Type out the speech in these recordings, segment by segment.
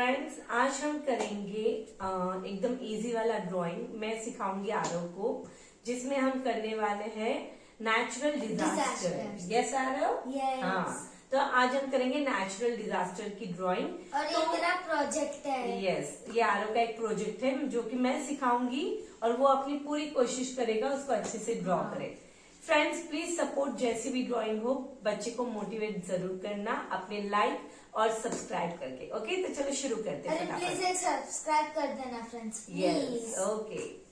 Friends, आज हम करेंगे एकदम इजी वाला ड्राइंग। मैं सिखाऊंगी आरव को, जिसमें हम करने वाले हैं natural disaster. Yes Aarav? Yes. हाँ, तो आज हम करेंगे नेचुरल डिजास्टर की ड्राइंग। और ये मेरा प्रोजेक्ट है। यस, ये आरव का एक प्रोजेक्ट है जो कि मैं सिखाऊंगी और वो अपनी पूरी कोशिश करेगा उसको अच्छे से ड्रॉ करे। फ्रेंड्स, प्लीज सपोर्ट, जैसी भी ड्राइंग हो बच्चे को मोटिवेट जरूर करना अपने लाइक और सब्सक्राइब करके। ओके, तो चलो शुरू करते हैं। प्लीज एक सब्सक्राइब कर देना friends, yes, okay.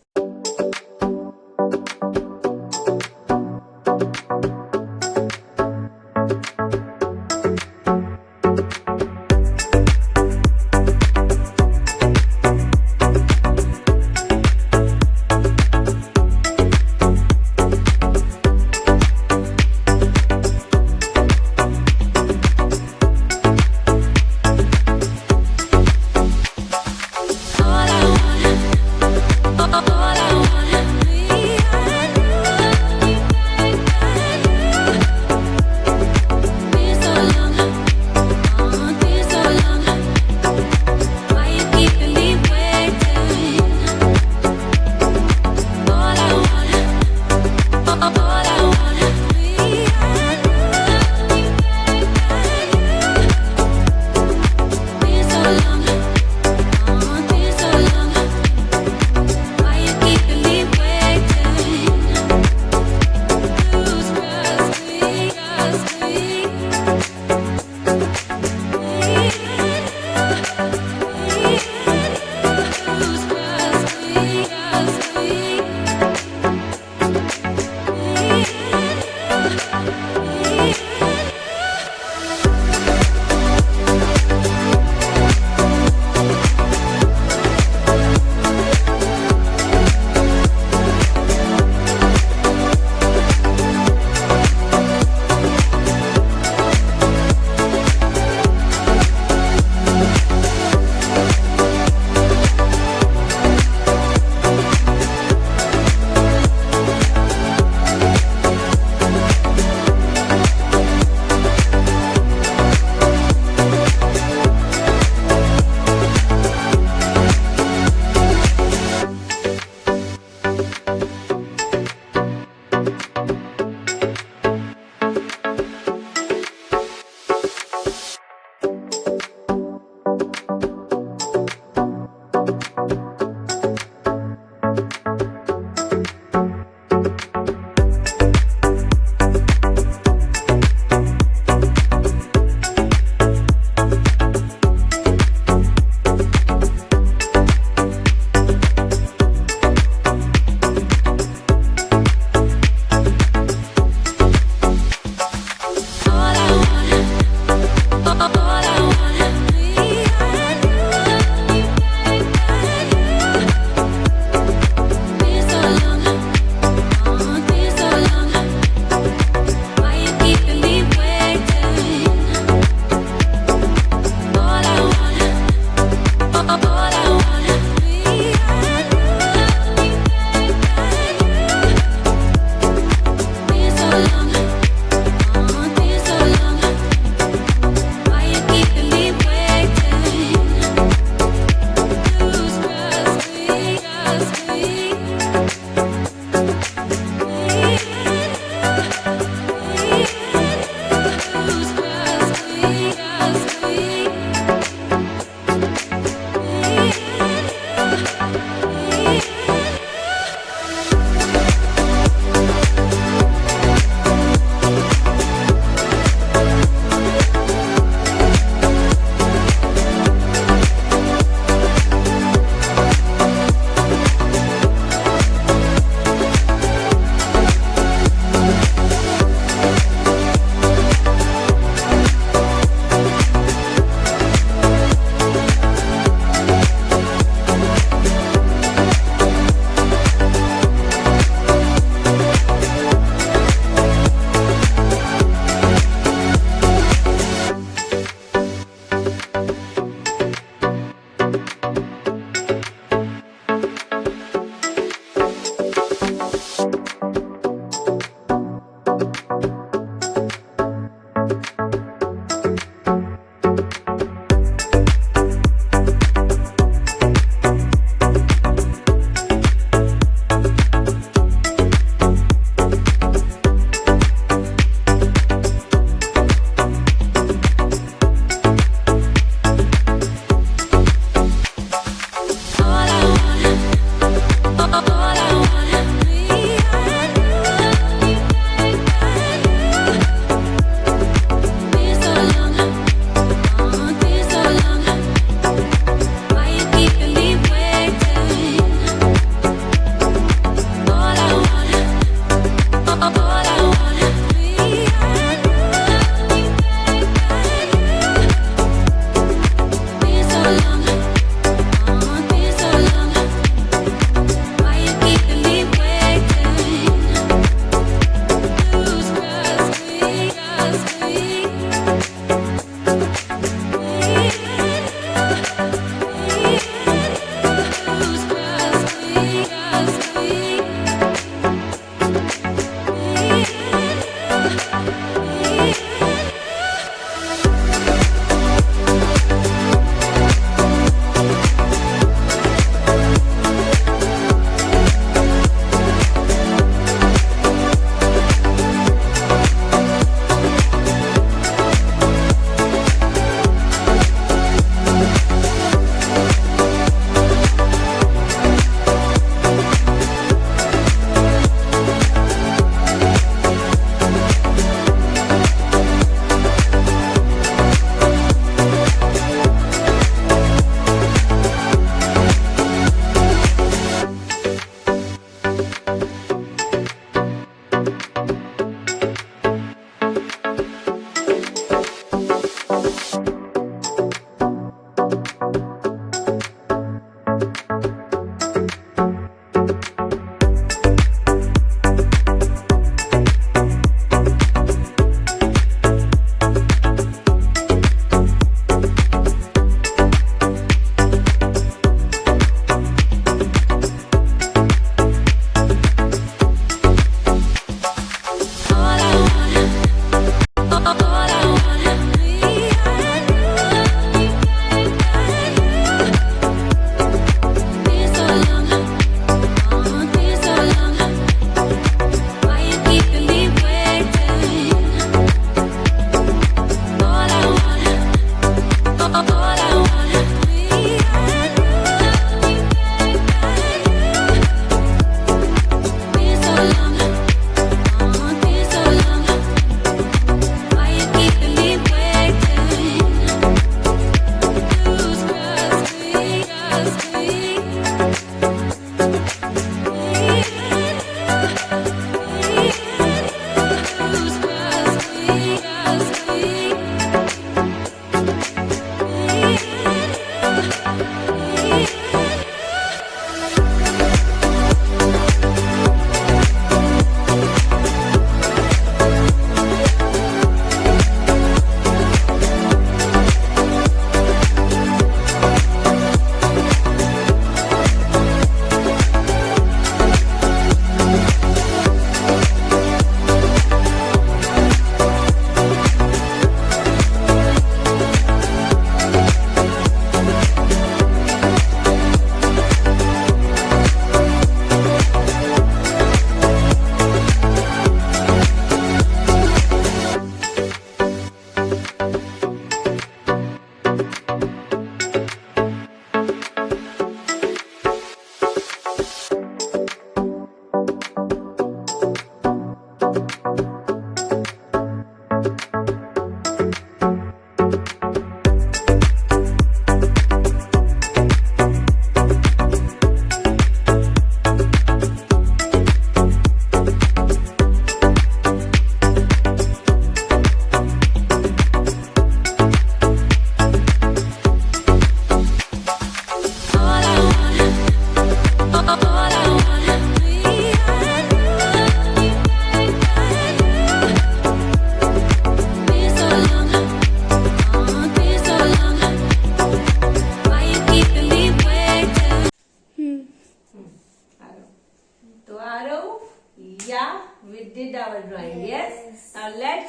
All I want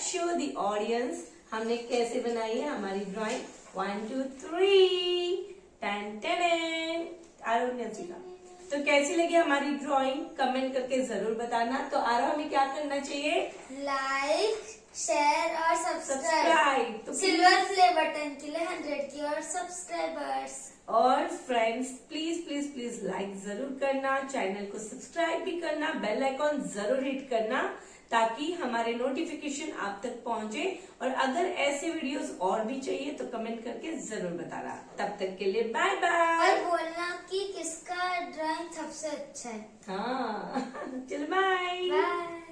show the audience हमने कैसे बनाई है हमारी ड्राइंग। 1 2 3 10 10 आरोह ने सीखा। तो कैसी लगी हमारी ड्राइंग कमेंट करके जरूर बताना। तो आरोह हमें क्या करना चाहिए? लाइक, शेयर और सब्सक्राइब। सब्सक्राइब तो सिल्वर प्ले बटन के लिए 100 की और सब्सक्राइबर्स। और friends please please please like जरूर करना, चैनल को सब्सक्राइब भी करना, बेल आइकॉन जरूर हिट करना ताकि हमारे नोटिफिकेशन आप तक पहुंचे। और अगर ऐसे वीडियोस और भी चाहिए तो कमेंट करके जरूर बताना। तब तक के लिए बाय बाय। और बोलना कि किसका ड्राइंग सबसे अच्छा है। हाँ चलो बाय। बाय।